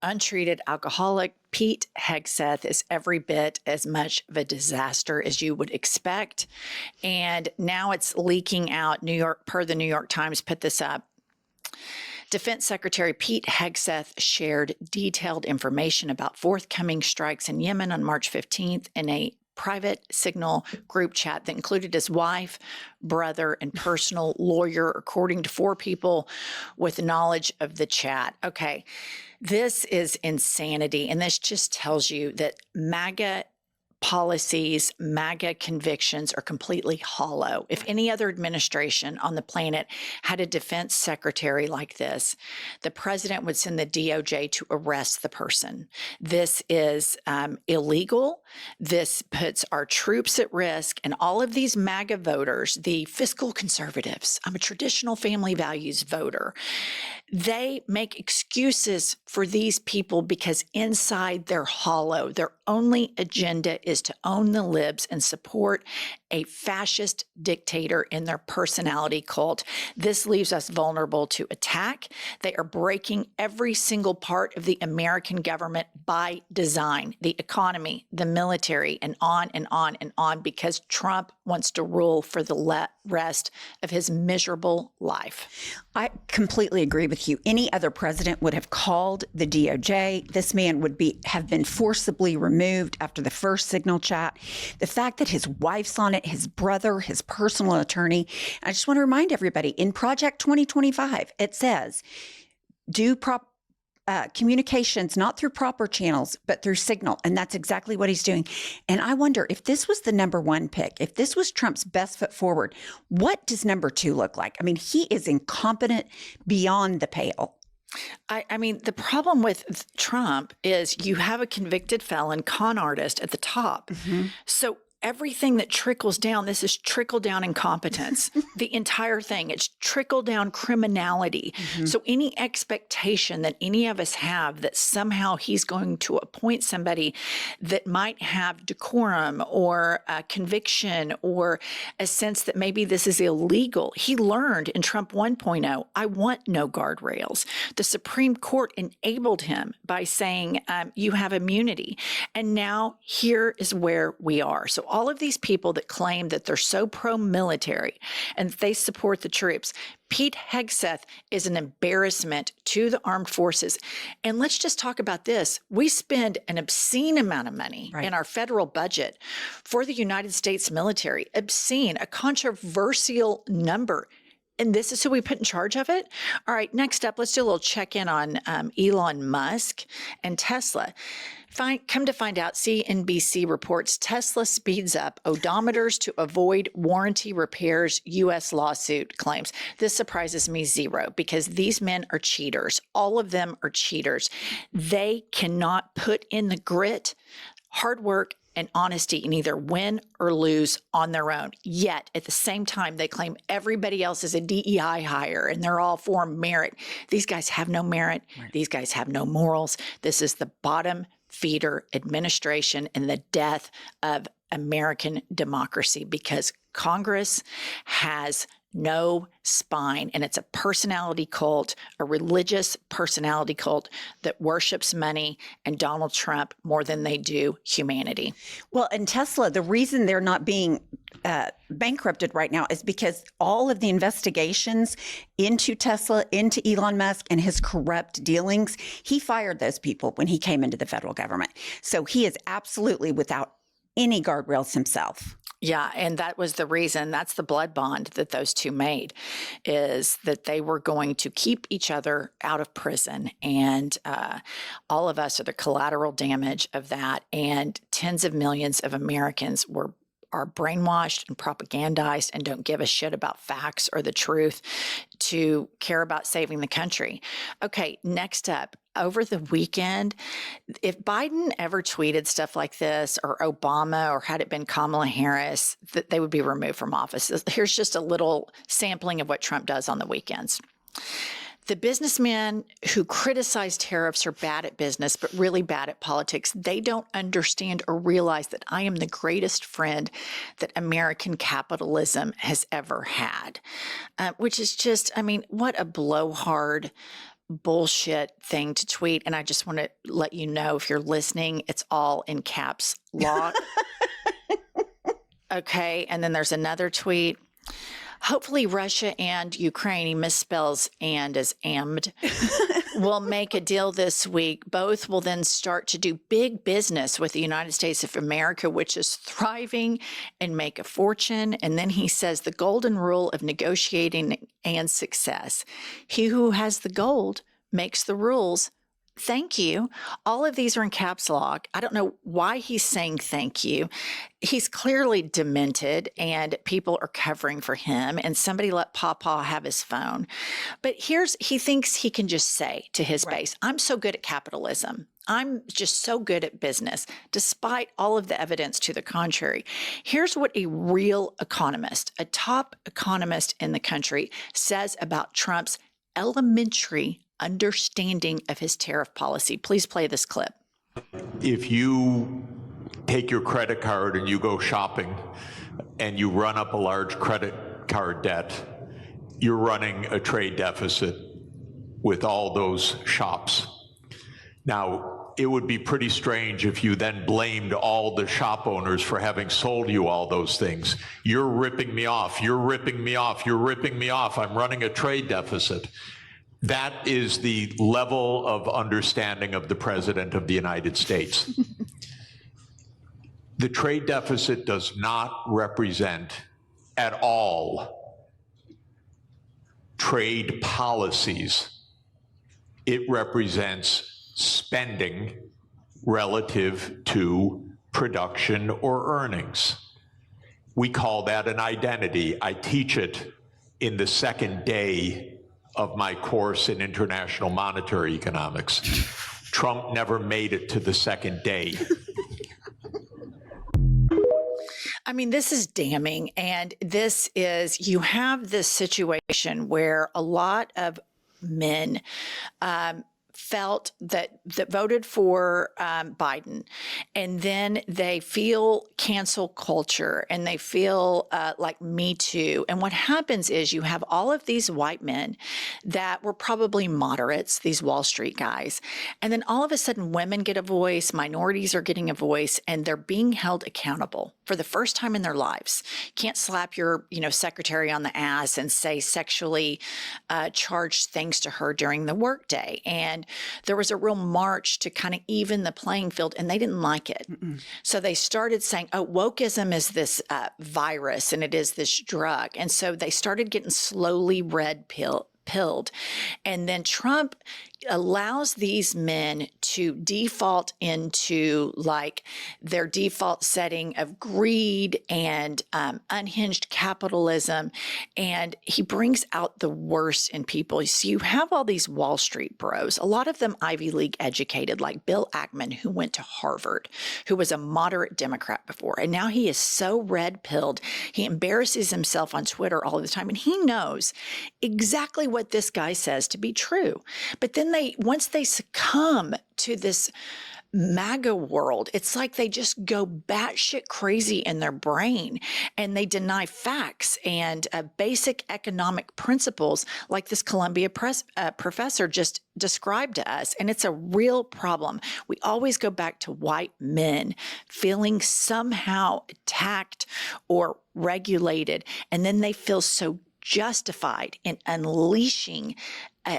untreated alcoholic. Pete Hegseth is every bit as much of a disaster as you would expect. And now it's leaking out. Per the New York Times put this up. Defense Secretary Pete Hegseth shared detailed information about forthcoming strikes in Yemen on March 15th in a private Signal group chat that included his wife, brother, and personal lawyer, according to 4 people with knowledge of the chat. Okay, this is insanity. And this just tells you that MAGA policies, MAGA convictions are completely hollow. If any other administration on the planet had a defense secretary like this, the president would send the DOJ to arrest the person. This is illegal. This puts our troops at risk. And all of these MAGA voters, the fiscal conservatives, I'm a traditional family values voter, they make excuses for these people because inside they're hollow. Their only agenda is to own the libs and support a fascist dictator in their personality cult. This leaves us vulnerable to attack. They are breaking every single part of the American government by design, the economy, the military, and on and on and on, because Trump wants to rule for the rest of his miserable life. I completely agree with you. Any other president would have called the DOJ. This man would have been forcibly removed after the first Signal chat. The fact that his wife's on it, his brother, his personal attorney. I just want to remind everybody, in Project 2025, it says, do communications not through proper channels, but through Signal. And that's exactly what he's doing. And I wonder if this was the number 1 pick, if this was Trump's best foot forward, what does number 2 look like? I mean, he is incompetent beyond the pale. I mean, the problem with Trump is you have a convicted felon con artist at the top. Mm-hmm. So everything that trickles down, this is trickle down incompetence. The entire thing, it's trickle down criminality. Mm-hmm. So any expectation that any of us have that somehow he's going to appoint somebody that might have decorum or a conviction or a sense that maybe this is illegal. He learned in Trump 1.0, I want no guardrails. The Supreme Court enabled him by saying, you have immunity. And now here is where we are. So all of these people that claim that they're so pro-military and they support the troops, Pete Hegseth is an embarrassment to the armed forces. And let's just talk about this. We spend an obscene amount of money in our federal budget for the United States military. Obscene, a controversial number. And this is who we put in charge of it? All right, next up, let's do a little check-in on Elon Musk and Tesla. Come to find out, CNBC reports Tesla speeds up odometers to avoid warranty repairs, U.S. lawsuit claims. This surprises me zero because these men are cheaters. All of them are cheaters. They cannot put in the grit, hard work, and honesty and either win or lose on their own. Yet, at the same time, they claim everybody else is a DEI hire and they're all for merit. These guys have no merit. Right. These guys have no morals. This is the bottom feeder administration and the death of American democracy because Congress has no spine, and it's a personality cult, a religious personality cult that worships money and Donald Trump more than they do humanity. Well, and Tesla, the reason they're not being bankrupted right now is because all of the investigations into Tesla, into Elon Musk and his corrupt dealings, he fired those people when he came into the federal government. So he is absolutely without any guardrails himself. Yeah, and that was the reason. That's the blood bond that those two made, is that they were going to keep each other out of prison. And all of us are the collateral damage of that. And tens of millions of Americans are brainwashed and propagandized and don't give a shit about facts or the truth to care about saving the country. Okay, next up. Over the weekend, if Biden ever tweeted stuff like this, or Obama, or had it been Kamala Harris, that they would be removed from office. Here's just a little sampling of what Trump does on the weekends. The businessmen who criticize tariffs are bad at business, but really bad at politics. They don't understand or realize that I am the greatest friend that American capitalism has ever had, which is just, I mean, what a blowhard bullshit thing to tweet. And I just want to let you know, if you're listening, it's all in caps lock. Okay. And then there's another tweet. Hopefully Russia and Ukraine, he misspells and as ammed, will make a deal this week. Both will then start to do big business with the United States of America, which is thriving, and make a fortune. And then he says the golden rule of negotiating and success. He who has the gold makes the rules. Thank you. All of these are in caps lock. I don't know why he's saying thank you. He's clearly demented and people are covering for him, and somebody let Pawpaw have his phone. But he thinks he can just say to his base, I'm so good at capitalism. I'm just so good at business, despite all of the evidence to the contrary. Here's what a real economist, a top economist in the country, says about Trump's elementary understanding of his tariff policy. Please play this clip. If you take your credit card and you go shopping and you run up a large credit card debt, you're running a trade deficit with all those shops. Now, it would be pretty strange if you then blamed all the shop owners for having sold you all those things. You're ripping me off. You're ripping me off. You're ripping me off. I'm running a trade deficit. That is the level of understanding of the President of the United States. The trade deficit does not represent at all trade policies. It represents spending relative to production or earnings. We call that an identity. I teach it in the second day of my course in international monetary economics. Trump never made it to the second day. I mean, this is damning. And you have this situation where a lot of men felt that voted for Biden, and then they feel cancel culture and they feel like Me Too. And what happens is you have all of these white men that were probably moderates, these Wall Street guys, and then all of a sudden women get a voice, minorities are getting a voice, and they're being held accountable for the first time in their lives. You can't slap your secretary on the ass and say sexually charged things to her during the workday. And there was a real march to kind of even the playing field, and they didn't like it. So they started saying, oh, wokeism is this virus and it is this drug. And so they started getting slowly red pilled. And then Trump allows these men to default into like their default setting of greed and unhinged capitalism. And he brings out the worst in people. So you have all these Wall Street bros, a lot of them Ivy League educated, like Bill Ackman, who went to Harvard, who was a moderate Democrat before. And now he is so red-pilled. He embarrasses himself on Twitter all the time. And he knows exactly what this guy says to be true. But then once they succumb to this MAGA world, it's like they just go batshit crazy in their brain and they deny facts and basic economic principles like this Columbia professor just described to us. And it's a real problem. We always go back to white men feeling somehow attacked or regulated, and then they feel so justified in unleashing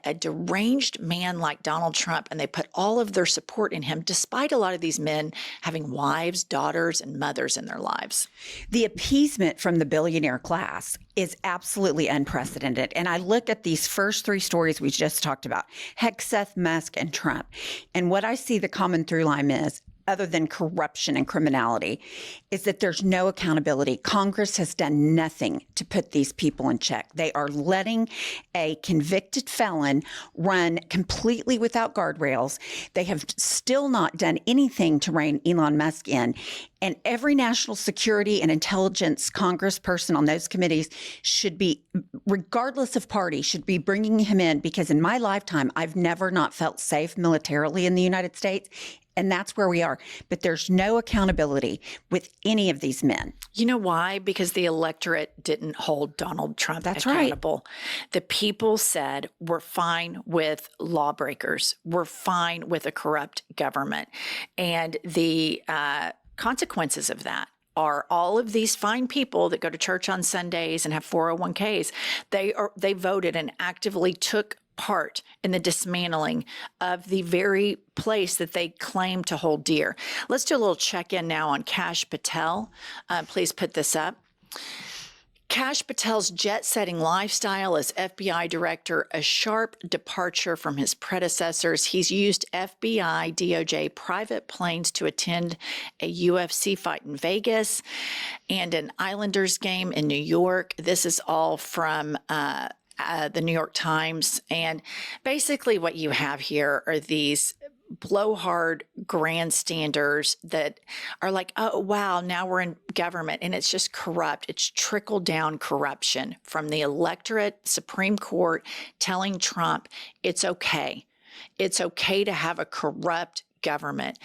a deranged man like Donald Trump, and they put all of their support in him, despite a lot of these men having wives, daughters, and mothers in their lives. The appeasement from the billionaire class is absolutely unprecedented. And I look at these first three stories we just talked about, Hegseth, Musk, and Trump. And what I see the common through line is, other than corruption and criminality, is that there's no accountability. Congress has done nothing to put these people in check. They are letting a convicted felon run completely without guardrails. They have still not done anything to rein Elon Musk in. And every national security and intelligence congressperson on those committees should be, regardless of party, should be bringing him in, because in my lifetime, I've never not felt safe militarily in the United States. And that's where we are. But there's no accountability with any of these men. You know why? Because the electorate didn't hold Donald Trump accountable. Right. The people said, we're fine with lawbreakers. We're fine with a corrupt government. And the consequences of that are all of these fine people that go to church on Sundays and have 401ks. They voted and actively took part in the dismantling of the very place that they claim to hold dear. Let's do a little check-in now on Kash Patel. Please put this up. Kash Patel's jet-setting lifestyle as FBI director, a sharp departure from his predecessors. He's used FBI, DOJ private planes to attend a UFC fight in Vegas and an Islanders game in New York. This is all from the New York Times. And basically what you have here are these blowhard grandstanders that are like, oh, wow, now we're in government. And it's just corrupt. It's trickle down corruption from the electorate, Supreme Court telling Trump it's okay. It's okay to have a corrupt government.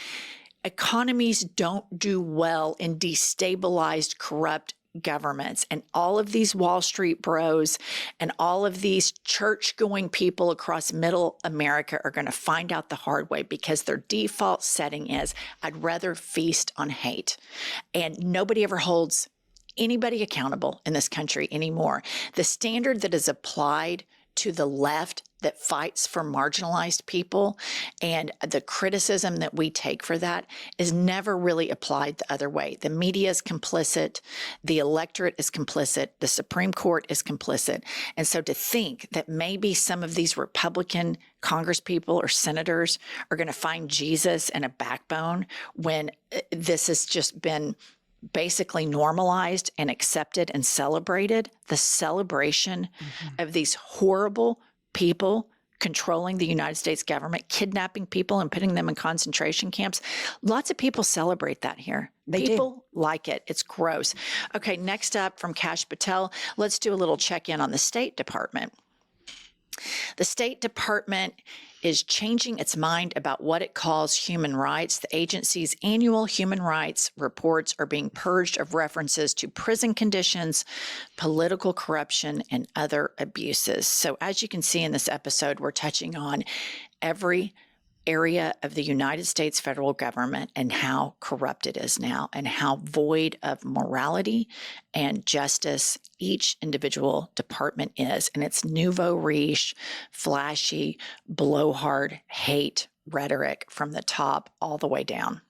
Economies don't do well in destabilized, corrupt governments. And all of these Wall Street bros and all of these church-going people across middle America are going to find out the hard way, because their default setting is, I'd rather feast on hate. And nobody ever holds anybody accountable in this country anymore. The standard that is applied to the left that fights for marginalized people and the criticism that we take for that is never really applied the other way. The media is complicit. The electorate is complicit. The Supreme Court is complicit. And so to think that maybe some of these Republican congresspeople or senators are going to find Jesus and a backbone when this has just been basically normalized and accepted and celebrated, the celebration of these horrible people controlling the United States government, kidnapping people and putting them in concentration camps. Lots of people celebrate that here. People like it. It's gross. Okay, next up from Kash Patel, let's do a little check-in on the State Department. The State Department is changing its mind about what it calls human rights. The agency's annual human rights reports are being purged of references to prison conditions, political corruption, and other abuses. So as you can see in this episode, we're touching on every area of the United States federal government and how corrupt it is now and how void of morality and justice each individual department is. And it's nouveau riche, flashy, blowhard hate rhetoric from the top all the way down.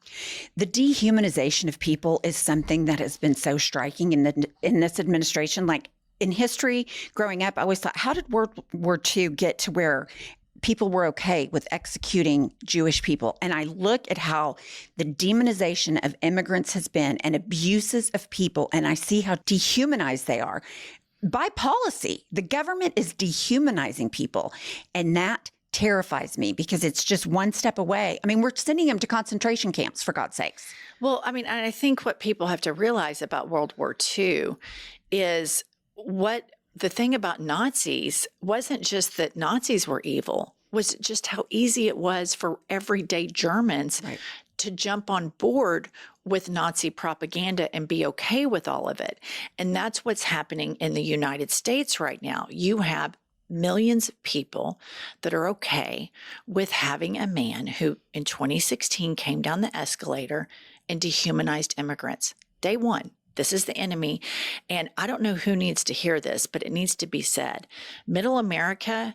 The dehumanization of people is something that has been so striking in this administration. Like in history, growing up, I always thought, how did World War II get to where people were okay with executing Jewish people? And I look at how the demonization of immigrants has been and abuses of people, and I see how dehumanized they are. By policy, the government is dehumanizing people, and that terrifies me because it's just one step away. I mean, we're sending them to concentration camps, for God's sakes. Well, I mean, I think what people have to realize about World War II is what the thing about Nazis wasn't just that Nazis were evil, was just how easy it was for everyday Germans to jump on board with Nazi propaganda and be okay with all of it. And that's what's happening in the United States right now. You have millions of people that are okay with having a man who in 2016 came down the escalator and dehumanized immigrants. Day one. This is the enemy. And I don't know who needs to hear this, but it needs to be said. Middle America,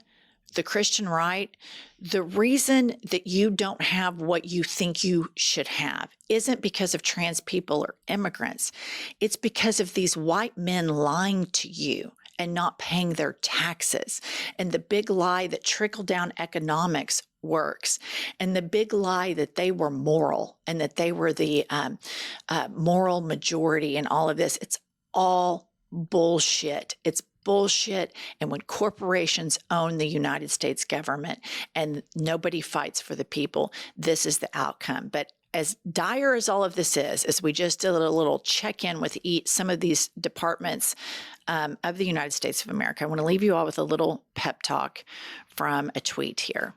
the Christian right, the reason that you don't have what you think you should have isn't because of trans people or immigrants. It's because of these white men lying to you and not paying their taxes. And the big lie that trickle-down economics works, and the big lie that they were moral and that they were the moral majority in all of this. It's all bullshit. It's bullshit. And when corporations own the United States government and nobody fights for the people, this is the outcome. But as dire as all of this is, as we just did a little check-in with some of these departments of the United States of America, I want to leave you all with a little pep talk from a tweet here.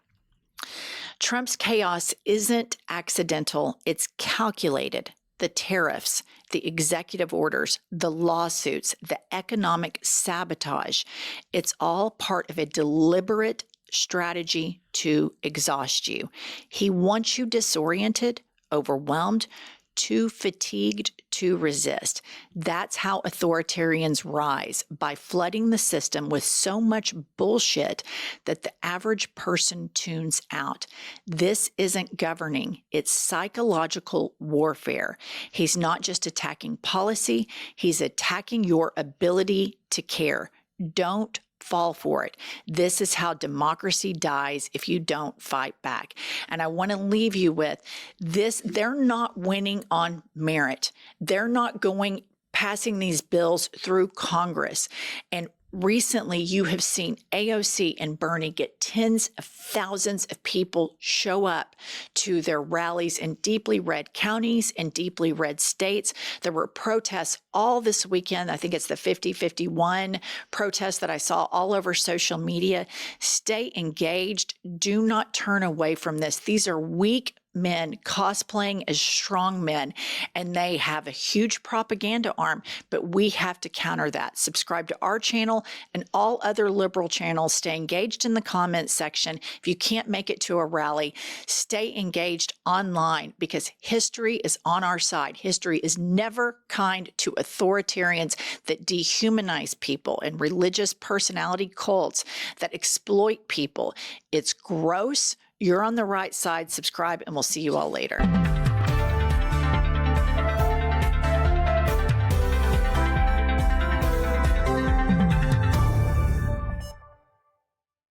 Trump's chaos isn't accidental, it's calculated. The tariffs, the executive orders, the lawsuits, the economic sabotage, it's all part of a deliberate strategy to exhaust you. He wants you disoriented, overwhelmed, too fatigued to resist. That's how authoritarians rise, by flooding the system with so much bullshit that the average person tunes out. This isn't governing, it's psychological warfare. He's not just attacking policy, he's attacking your ability to care. Don't fall for it. This is how democracy dies if you don't fight back. And I want to leave you with this. They're not winning on merit. They're not passing these bills through Congress. And recently, you have seen AOC and Bernie get tens of thousands of people show up to their rallies in deeply red counties and deeply red states. There were protests all this weekend. I think it's the 50-51 protest that I saw all over social media. Stay engaged. Do not turn away from this. These are weak men cosplaying as strong men, and they have a huge propaganda arm, but we have to counter that. Subscribe to our channel and all other liberal channels. Stay engaged in the comments section. If you can't make it to a rally, stay engaged online, because history is on our side. History is never kind to authoritarians that dehumanize people and religious personality cults that exploit people. It's gross. You're on the right side. Subscribe, and we'll see you all later.